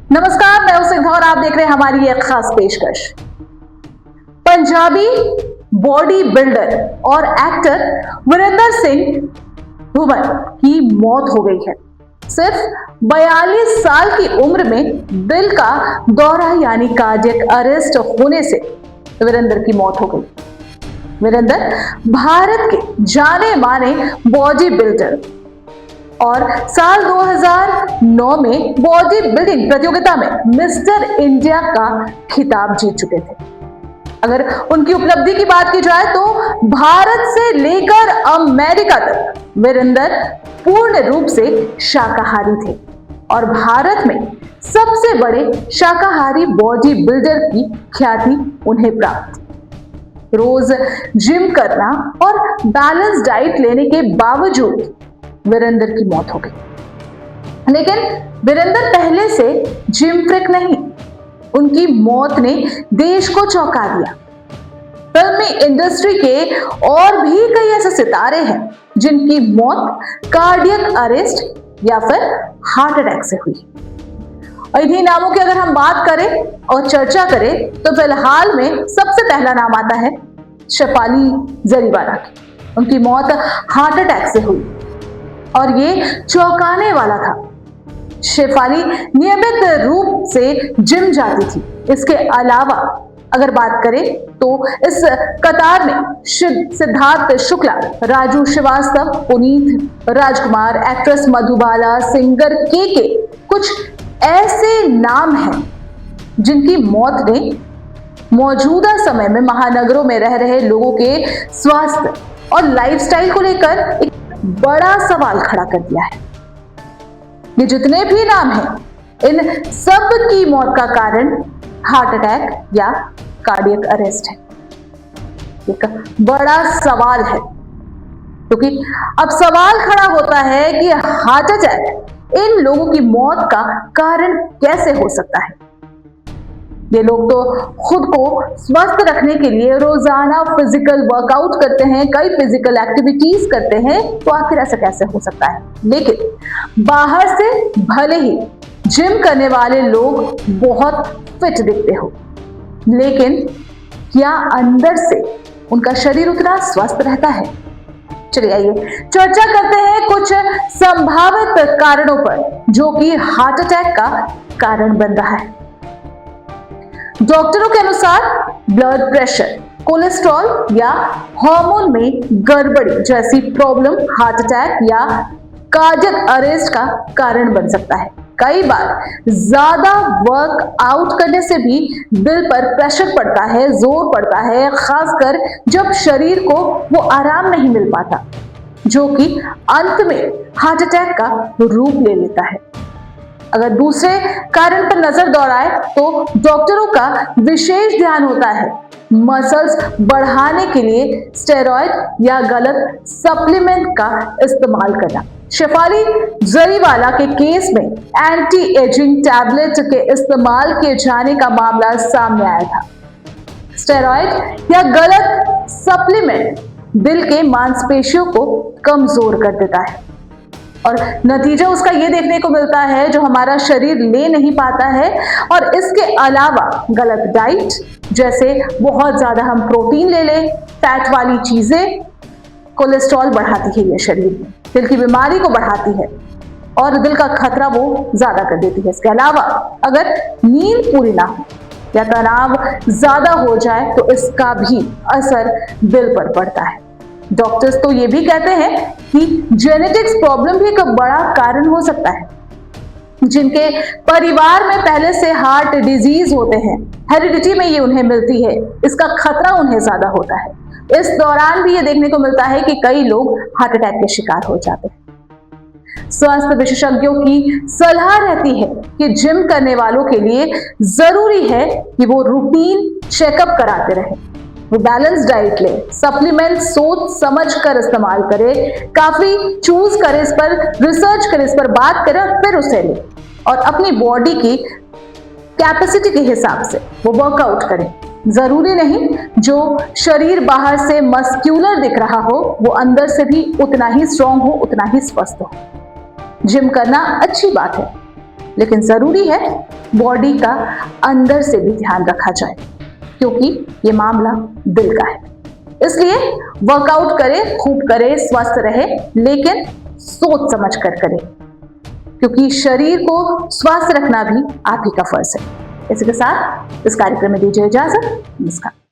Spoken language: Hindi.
नमस्कार, मैं हूं सिंघा और आप देख रहे हैं हमारी एक खास पेशकश। पंजाबी बॉडी बिल्डर और एक्टर वीरेंद्र सिंह धूमल की मौत हो गई है। सिर्फ 42 साल की उम्र में दिल का दौरा यानी कार्डियक अरेस्ट होने से वीरेंद्र की मौत हो गई। वीरेंद्र भारत के जाने माने बॉडी बिल्डर और साल 2009 में बॉडी बिल्डिंग प्रतियोगिता में मिस्टर इंडिया का खिताब जीत चुके थे। अगर उनकी उपलब्धि की बात की जाए तो भारत से लेकर अमेरिका तक वीरेंद्र पूर्ण रूप से शाकाहारी थे और भारत में सबसे बड़े शाकाहारी बॉडी बिल्डर की ख्याति उन्हें प्राप्त। रोज जिम करना और बैलेंस डाइट लेने के बावजूद वीरेंद्र की मौत हो गई। लेकिन वीरेंद्र पहले से जिम फ्रीक नहीं, उनकी मौत ने देश को चौंका दिया। फिल्मी इंडस्ट्री के और भी कई ऐसे सितारे हैं जिनकी मौत कार्डियक अरेस्ट या फिर हार्ट अटैक से हुई। इन्हीं नामों की अगर हम बात करें और चर्चा करें तो फिलहाल में सबसे पहला नाम आता है शेफाली जरीवाला की। उनकी मौत हार्ट अटैक से हुई और ये चौंकाने वाला था। शेफाली नियमित रूप से जिम जाती थी। इसके अलावा अगर बात करें तो इस कतार में सिद्धार्थ शुक्ला, राजू श्रीवास्तव, पुनीत राजकुमार, एक्ट्रेस मधुबाला, सिंगर के कुछ ऐसे नाम हैं जिनकी मौत ने मौजूदा समय में महानगरों में रह रहे लोगों के स्वास्थ्य और लाइफस्टाइल को लेकर एक बड़ा सवाल खड़ा कर दिया है। ये जितने भी नाम हैं, इन सब की मौत का कारण हार्ट अटैक या कार्डियक अरेस्ट है। एक बड़ा सवाल है क्योंकि अब सवाल खड़ा होता है कि हार्ट अटैक इन लोगों की मौत का कारण कैसे हो सकता है। ये लोग तो खुद को स्वस्थ रखने के लिए रोजाना फिजिकल वर्कआउट करते हैं, कई फिजिकल एक्टिविटीज करते हैं, तो आखिर ऐसा कैसे हो सकता है। लेकिन बाहर से भले ही जिम करने वाले लोग बहुत फिट दिखते हो, लेकिन क्या अंदर से उनका शरीर उतना स्वस्थ रहता है? चलिए आइए चर्चा करते हैं कुछ संभावित कारणों पर जो कि हार्ट अटैक का कारण बन रहा है। डॉक्टरों के अनुसार ब्लड प्रेशर, कोलेस्ट्रॉल या हार्मोन में गड़बड़ी जैसी प्रॉब्लम हार्ट अटैक या कार्डियक अरेस्ट का कारण बन सकता है। कई बार ज्यादा वर्कआउट करने से भी दिल पर प्रेशर पड़ता है, जोर पड़ता है, खासकर जब शरीर को वो आराम नहीं मिल पाता, जो कि अंत में हार्ट अटैक का रूप ले लेता है। अगर दूसरे कारण पर नजर दौड़ाए तो डॉक्टरों का विशेष ध्यान होता है मसल्स बढ़ाने के लिए स्टेरॉइड या गलत सप्लीमेंट का इस्तेमाल करना। शेफाली जरीवाला के केस में एंटी एजिंग टैबलेट के इस्तेमाल किए जाने का मामला सामने आया था। स्टेरॉइड या गलत सप्लीमेंट दिल के मांसपेशियों को कमजोर कर देता है और नतीजा उसका ये देखने को मिलता है जो हमारा शरीर ले नहीं पाता है। और इसके अलावा गलत डाइट, जैसे बहुत ज्यादा हम प्रोटीन ले लें, फैट वाली चीजें, कोलेस्ट्रॉल बढ़ाती है ये शरीर में, दिल की बीमारी को बढ़ाती है और दिल का खतरा वो ज्यादा कर देती है। इसके अलावा अगर नींद पूरी ना हो या तनाव ज्यादा हो जाए तो इसका भी असर दिल पर पड़ता है। डॉक्टर्स तो ये भी कहते हैं कि जेनेटिक्स प्रॉब्लम भी एक बड़ा कारण हो सकता है। जिनके परिवार में पहले से हार्ट डिजीज होते हैं, हेरिडिटी में ये उन्हें मिलती है, इसका खतरा उन्हें ज्यादा होता है। इस दौरान भी ये देखने को मिलता है कि कई लोग हार्ट अटैक के शिकार हो जाते हैं। स्वास्थ्य विशेषज्ञों की सलाह रहती है कि जिम करने वालों के लिए जरूरी है कि वो रूटीन चेकअप कराते रहें, वो बैलेंस डाइट ले, सप्लीमेंट सोच समझ कर इस्तेमाल करे, काफी चूज करे, इस पर रिसर्च करे, इस पर बात करे और फिर उसे ले और अपनी बॉडी की कैपेसिटी के हिसाब से वो वर्कआउट करे। जरूरी नहीं जो शरीर बाहर से मस्क्यूलर दिख रहा हो वो अंदर से भी उतना ही स्ट्रांग हो, उतना ही स्वस्थ हो। जिम करना अच्छी बात है, लेकिन जरूरी है बॉडी का अंदर से भी ध्यान रखा जाए, क्योंकि ये मामला दिल का है। इसलिए वर्कआउट करें, खूब करें, स्वस्थ रहे, लेकिन सोच समझ कर करें, क्योंकि शरीर को स्वस्थ रखना भी आप ही का फर्ज है। इसी के साथ इस कार्यक्रम में दीजिए इजाजत। नमस्कार।